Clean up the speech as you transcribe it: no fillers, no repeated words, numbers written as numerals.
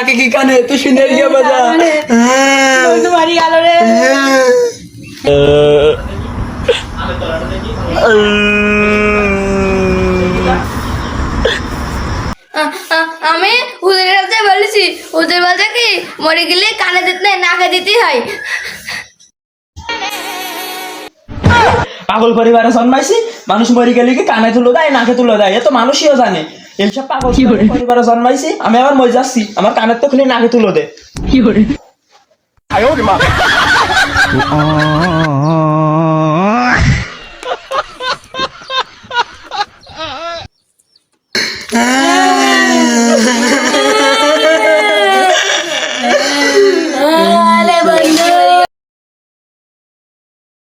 নাকে কি কানে তুই শুনে গিয়ে বাজা মারি গেল রে আমি হুজুরের কাছে বলেছি হুজুর বলছে কি মরে গেলে কানে দিতে নাই নাকে দিতে হয় পাগল পরিবারে জন্মাইছি মানুষ মরে গেলে কি কানে তুলো দেয় নাকে তুলো দেয় এ তো মানুষইও জানে এইসব পাগল পরিবারে জন্মাইছি আমি আবার মরে যাচ্ছি আমার কানের তো খুলে নাকে তুলো দে